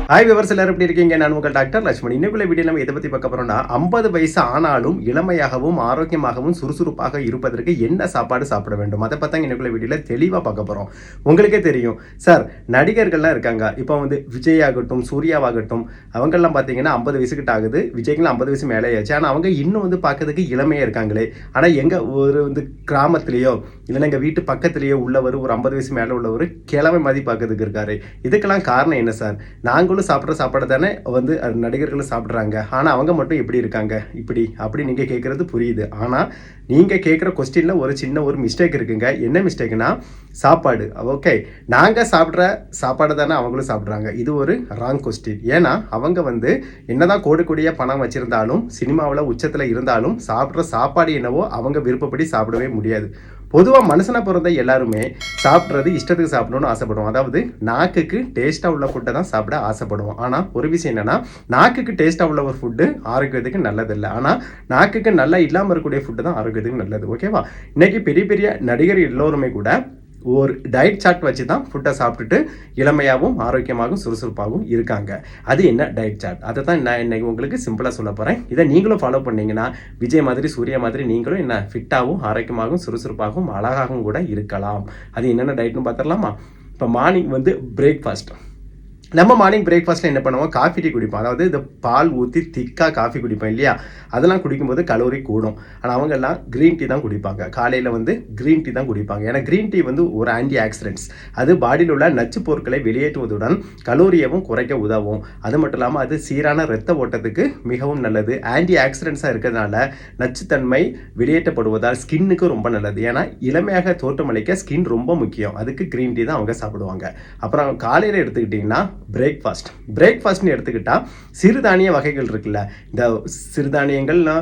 Hi viewers, எல்லாரும் எப்படி இருக்கீங்க? நான் உங்கள் டாக்டர் லட்சுமணி. இன்னைக்குள்ள வீடியோ நம்ம எதை பற்றி பார்க்க போறோம்னா, 50 வயசு ஆனாலும் இளமையாகவும் ஆரோக்கியமாகவும் சுறுசுறுப்பாக இருப்பதற்கு என்ன சாப்பாடு சாப்பிட வேண்டும், அதை பார்த்தா இன்னைக்குள்ள வீடியோவில் தெளிவாக பார்க்க போகிறோம். உங்களுக்கே தெரியும் சார், நடிகர்கள்லாம் இருக்காங்க. இப்போ வந்து விஜய் ஆகட்டும், சூர்யாவாகட்டும், அவங்கெல்லாம் பார்த்தீங்கன்னா 50 வயசுக்கிட்ட ஆகுது. விஜய்க்குலாம் 50 வயசு மேலே ஆச்சு. ஆனால் அவங்க இன்னும் வந்து பார்க்கறதுக்கு இளமையாக இருக்காங்களே. ஆனால் எங்கள் ஒரு வந்து கிராமத்துலேயோ இல்லைன்னா எங்கள் வீட்டு பக்கத்துலேயோ உள்ளவர், ஒரு 50 வயசு மேலே உள்ளவர் கிழமை மாதிரி பார்க்கறதுக்கு இருக்காரு. இதுக்கெல்லாம் காரணம் என்ன சார்? நாங்களும் சாப்பிட்ற சாப்பாடு தானே வந்து நடிகர்களும் சாப்பிட்றாங்க. ஆனால் அவங்க மட்டும் எப்படி இருக்காங்க இப்படி அப்படி நீங்கள் கேட்குறது புரியுது. ஆனால் நீங்கள் கேட்குற கொஸ்டினில் ஒரு சின்ன ஒரு மிஸ்டேக் இருக்குங்க. என்ன மிஸ்டேக்னா, சாப்பாடு. ஓகே, நாங்கள் சாப்பிட்ற சாப்பாடு தானே அவங்களும் சாப்பிட்றாங்க. இது ஒரு ராங் கொஸ்டின். ஏன்னா அவங்க வந்து என்னதான் கோடி கோடியாக பணம் வச்சுருந்தாலும், சினிமாவில் உச்சத்தில் இருந்தாலும் சாப்பிட்ற சாப்பாடு என்னவோ அவங்க விருப்பப்படி சாப்பிடவே முடியாது. பொதுவாக மனுஷனை பிறந்த எல்லாருமே சாப்பிட்றது இஷ்டத்துக்கு சாப்பிடணும்னு ஆசைப்படுவோம். அதாவது நாக்குக்கு டேஸ்ட்டாக உள்ள ஃபுட்டை தான் சாப்பிட ஆசைப்படுவோம். ஆனால் ஒரு விஷயம் என்னென்னா, நாக்குக்கு டேஸ்ட்டாக உள்ள ஒரு ஃபுட்டு ஆரோக்கியத்துக்கு நல்லதில்லை. ஆனால் நாக்குக்கு நல்லா இல்லாமல் இருக்கக்கூடிய ஃபுட்டு தான் ஆரோக்கியத்துக்கு நல்லது. ஓகேவா? இன்றைக்கி பெரிய பெரிய நடிகர் எல்லோருமே கூட ஒரு டயட் சார்ட் வச்சு தான் ஃபுட்டை சாப்பிட்டுட்டு இளமையாகவும் ஆரோக்கியமாகவும் சுறுசுறுப்பாகவும் இருக்காங்க. அது என்ன டயட் சார்ட்? அதை தான் நான் இன்னைக்கு உங்களுக்கு சிம்பிளாக சொல்ல போகிறேன். இதை நீங்களும் ஃபாலோ பண்ணிங்கன்னா விஜய் மாதிரி, சூர்யா மாதிரி நீங்களும் என்ன ஃபிட்டாகவும் ஆரோக்கியமாகவும் சுறுசுறுப்பாகவும் அழகாகவும் கூட இருக்கலாம். அது என்னென்ன டயட்னு பார்த்துடலாமா? இப்போ மார்னிங் வந்து பிரேக்ஃபாஸ்ட். நம்ம மார்னிங் பிரேக்ஃபாஸ்ட்டில் என்ன பண்ணுவோம்? காஃபி டீ குடிப்போம். அதாவது இந்த பால் ஊற்றி திக்காக காஃபி குடிப்போம் இல்லையா? அதெல்லாம் குடிக்கும்போது கலோரி கூடும். ஆனால் அவங்கெல்லாம் க்ரீன் டீ தான் குடிப்பாங்க. காலையில் வந்து க்ரீன் டீ தான் குடிப்பாங்க. ஏன்னா க்ரீன் டீ வந்து ஒரு ஆன்டி ஆக்சிடென்ட்ஸ். அது பாடியில் உள்ள நச்சு பொருட்களை வெளியேற்றுவதுடன் கலோரியவும் குறைக்க உதவும். அது மட்டும் இல்லாமல் அது சீரான இரத்த ஓட்டத்துக்கு மிகவும் நல்லது. ஆன்டி ஆக்சிடென்ட்ஸாக இருக்கிறதுனால நச்சுத்தன்மை வெளியேற்றப்படுவதால் ஸ்கின்னுக்கு ரொம்ப நல்லது. ஏன்னா இளமையாக தோற்றமளிக்க ஸ்கின் ரொம்ப முக்கியம். அதுக்கு க்ரீன் டீ தான் அவங்க சாப்பிடுவாங்க. அப்புறம் காலையில் எடுத்துக்கிட்டிங்கன்னா பிரேக்ஃபாஸ்ட்னு எடுத்துக்கிட்டால் சிறுதானிய வகைகள் இருக்குல்ல, இந்த சிறுதானியங்கள்னா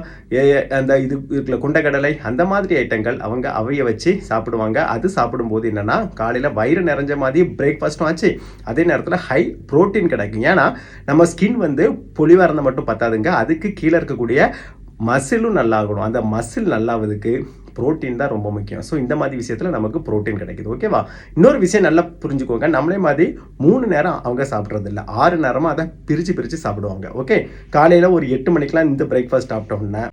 அந்த இது இருக்குல்ல, கொண்டக்கடலை, அந்த மாதிரி ஐட்டங்கள் அவங்க அவைய வச்சு சாப்பிடுவாங்க. அது சாப்பிடும்போது என்னன்னா, காலையில் வயிறு நிறைஞ்ச மாதிரி பிரேக்ஃபாஸ்ட்டும் ஆச்சு, அதே நேரத்தில் ஹை ப்ரோட்டீன் கிடைக்கும். ஏன்னா நம்ம ஸ்கின் வந்து பொலிவாக இருந்தால் மட்டும் பத்தாதுங்க, அதுக்கு கீழே இருக்கக்கூடிய மசிலும் நல்லாகணும். அந்த மசில் நல்லாவதுக்கு ப்ரோட்டீன் தான் ரொம்ப முக்கியம். ஸோ இந்த மாதிரி விஷயத்தில் நமக்கு ப்ரோட்டீன் கிடைக்குது. ஓகேவா? இன்னொரு விஷயம் நல்லா புரிஞ்சுக்கோங்க, நம்மளே மாதிரி 3 நேரம் அவங்க சாப்பிட்றது இல்லை, 6 நேரமாக அதை பிரித்து சாப்பிடுவாங்க. ஓகே, காலையில் ஒரு 8 மணிக்கெலாம் இந்த பிரேக்ஃபாஸ்ட் சாப்பிட்டோம்னா,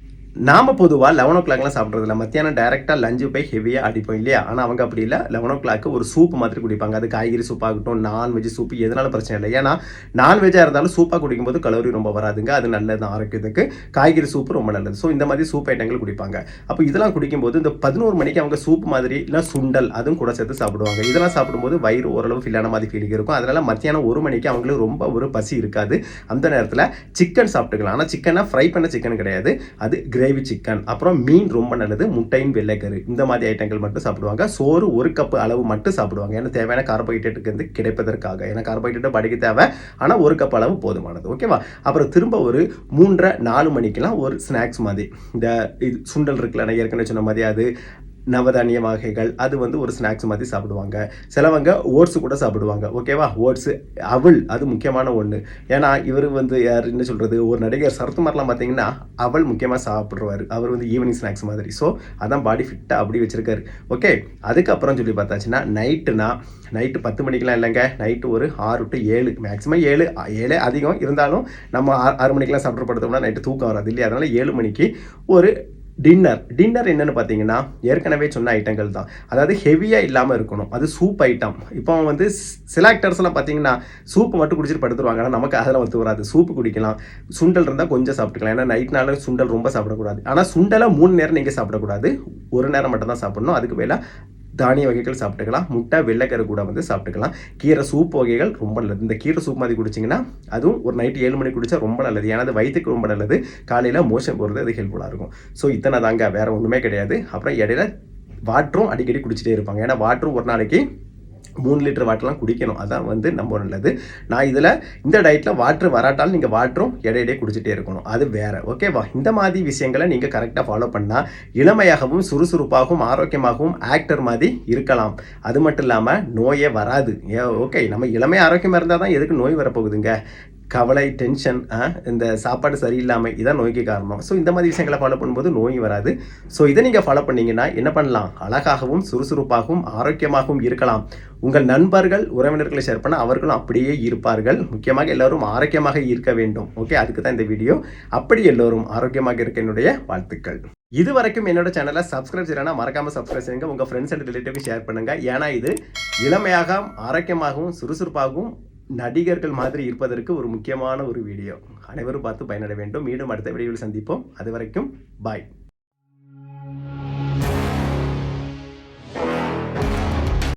நாம் பொதுவாக 11 o'clockலாம் சாப்பிட்றதில்ல. மத்தியானம் டைரெக்டாக லஞ்சு போய் ஹெவியாக அடிப்போம் இல்லையா? ஆனால் அவங்க அப்படி இல்லை, 11 o'clock ஒரு சூப் மாதிரி குடிப்பாங்க. அது காய்கறி சூப்பாகட்டும், நான்வெஜ் சூப்பு, எதனால பிரச்சனை இல்லை. ஏன்னா நான்வெஜ்ஜாக இருந்தாலும் சூப்பாக குடிக்கும்போது கலோரி ரொம்ப வராதுங்க. அது நல்லது ஆரோக்கியத்துக்கு. காய்கறி சூப்பு ரொம்ப நல்லது. ஸோ இந்த மாதிரி சூப் ஐட்டங்கள் குடிப்பாங்க. அப்போ இதெல்லாம் குடிக்கும்போது இந்த 11 மணிக்கு அவங்க சூப் மாதிரி இல்லை சுண்டல் அதுவும் கூட சேர்த்து சாப்பிடுவாங்க. இதெல்லாம் சாப்பிடும்போது வயிறு ஓரளவு ஃபில்லான மாதிரி ஃபீலிங் இருக்கும். அதனால் மத்தியானம் 1 மணிக்கு அவங்களுக்கு ரொம்ப ஒரு பசி இருக்காது. அந்த நேரத்தில் சிக்கன் சாப்பிட்டுக்கலாம். ஆனால் சிக்கனை ஃப்ரை பண்ண சிக்கன் கிடையாது, அது கிரேவி சிக்கன். அப்புறம் மீன் ரொம்ப நல்லது, முட்டையின் வெள்ளைக்கரு, இந்த மாதிரி ஐட்டங்கள் மட்டும் சாப்பிடுவாங்க. சோறு 1 கப் அளவு மட்டும் சாப்பிடுவாங்க. ஏன்னா தேவையான கார்போஹைட்ரேட்டுக்கு வந்து கிடைப்பதற்காக. ஏன்னா கார்போஹைட்ரேட் படிக்க தேவை, ஆனால் 1 கப் அளவு போதுமானது. ஓகேவா? அப்புறம் திரும்ப ஒரு 3:30-4 மணிக்கெல்லாம் ஒரு ஸ்நாக்ஸ் மாதிரி இந்த இது சுண்டல் இருக்குல்ல, நான் ஏற்கனவே சொன்ன மாதிரி அது நவதானிய வகைகள், அது வந்து ஒரு ஸ்நாக்ஸ் மாதிரி சாப்பிடுவாங்க. சிலவங்க ஓட்ஸ் கூட சாப்பிடுவாங்க. ஓகேவா? ஓட்ஸு, அவல், அது முக்கியமான ஒன்று. ஏன்னா இவர் வந்து யார் என்ன சொல்கிறது, ஒரு நடிகர் சரத்குமார்லாம் பார்த்தீங்கன்னா அவல் முக்கியமாக சாப்பிட்ருவார். அவர் வந்து ஈவினிங் ஸ்நாக்ஸ் மாதிரி. ஸோ அதான் பாடி ஃபிட்டாக அப்படி வச்சுருக்காரு. ஓகே, அதுக்கப்புறம் சொல்லி பார்த்தாச்சுன்னா நைட்டு 10 மணிக்கெலாம் இல்லைங்க, நைட்டு ஒரு 6 to 7, மேக்ஸிமம் 7 அதிகம் இருந்தாலும் நம்ம 6 மணிக்கெலாம் சாப்பிட்டு படுத்தோம்னா நைட்டு தூக்கம் வராது இல்லையா? அதனால் 7 மணிக்கு ஒரு டின்னர் என்னென்னு பார்த்தீங்கன்னா, ஏற்கனவே சொன்ன ஐட்டங்கள் தான். அதாவது ஹெவியாக இல்லாமல் இருக்கணும். அது சூப் ஐட்டம். இப்போ வந்து சில ஆக்டர்ஸ்லாம் பார்த்தீங்கன்னா சூப்பு மட்டும் குடிச்சிட்டு படுத்துருவாங்க. ஆனால் நமக்கு அதெல்லாம் ஒத்து வராது. சூப்பு குடிக்கலாம், சுண்டல் இருந்தால் கொஞ்சம் சாப்பிட்டுக்கலாம். ஏன்னா நைட்னால சுண்டல் ரொம்ப சாப்பிடக்கூடாது. ஆனால் சுண்டலை 3 நேரம் நீங்கள் சாப்பிடக்கூடாது, 1 நேரம் மட்டும் தான் சாப்பிடணும். அதுக்கு மேலே தானிய வகைகள் சாப்பிட்டுக்கலாம், முட்டை வெள்ளைக்கரு கூட வந்து சாப்பிட்டுக்கலாம். கீரை சூப் வகைகள் ரொம்ப நல்லது. இந்த கீரை சூப் மாதிரி குடிச்சிங்கன்னா அதுவும் ஒரு நைட்டு 7 மணிக்கு குடித்தா ரொம்ப நல்லது. ஏன்னா அது வயிற்றுக்கு ரொம்ப நல்லது. காலையில் மோஷன் போகிறது அது ஹெல்ப்ஃபுல்லாக இருக்கும். ஸோ இத்தனை தாங்க, வேறு ஒன்றுமே கிடையாது. அப்புறம் இடையில வாட்டரும் அடிக்கடி குடிச்சிட்டே இருப்பாங்க. ஏன்னா வாட்டரும் ஒரு நாளைக்கு 3 லிட்டர் வாட்டர்லாம் குடிக்கணும். அதான் வந்து ரொம்ப நல்லது. நான் இதில் இந்த டயட்டில் வாட்ரு வராட்டாலும் நீங்கள் வாட்டரும் இடையிடையே குடிச்சிட்டே இருக்கணும், அது வேறு. ஓகேவா? இந்த மாதிரி விஷயங்களை நீங்கள் கரெக்டாக ஃபாலோ பண்ணால் இளமையாகவும் சுறுசுறுப்பாகவும் ஆரோக்கியமாகவும் ஆக்டர் மாதிரி இருக்கலாம். அது மட்டும் இல்லாமல் நோயே வராது. ஓகே, நம்ம இளமையாக ஆரோக்கியமாக இருந்தால் தான் எதுக்கு நோய் வரப்போகுதுங்க? கவலை, டென்ஷன், இந்த சாப்பாடு சரியில்லாம இதான் நோய்க்கு காரணம். ஸோ இந்த மாதிரி விஷயங்கள ஃபாலோ பண்ணும்போது நோய் வராது. ஸோ இத நீங்க ஃபாலோ பண்ணீங்கன்னா என்ன பண்ணலாம்? அழகாகவும், சுறுசுறுப்பாகவும், ஆரோக்கியமாகவும் இருக்கலாம். உங்கள் நண்பர்கள், உறவினர்களை ஷேர் பண்ணா அவர்களும் அப்படியே இருப்பார்கள். முக்கியமாக எல்லாரும் ஆரோக்கியமாக இருக்க வேண்டும். ஓகே, அதுக்கு தான் இந்த வீடியோ. அப்படி எல்லோரும் ஆரோக்கியமாக இருக்க என்னுடைய வாழ்த்துக்கள். இதுவரைக்கும் என்னோட சேனலை சப்ஸ்கிரைப் செய்யலைன்னா மறக்காம சப்ஸ்கிரைப் செய்யுங்க. உங்க ஃப்ரெண்ட்ஸ் அண்ட் ரிலேட்டிவ்க்கு ஷேர் பண்ணுங்க. ஏன்னா இது இளமையாக, ஆரோக்கியமாகவும், சுறுசுறுப்பாகவும் நடிகர்கள் மாதிரி இருப்பதற்கு ஒரு முக்கியமான ஒரு வீடியோ. அனைவரும் பார்த்து பயனடைய வேண்டும். மீண்டும் அடுத்த வீடியோவில் சந்திப்போம். அது வரைக்கும் பாய்.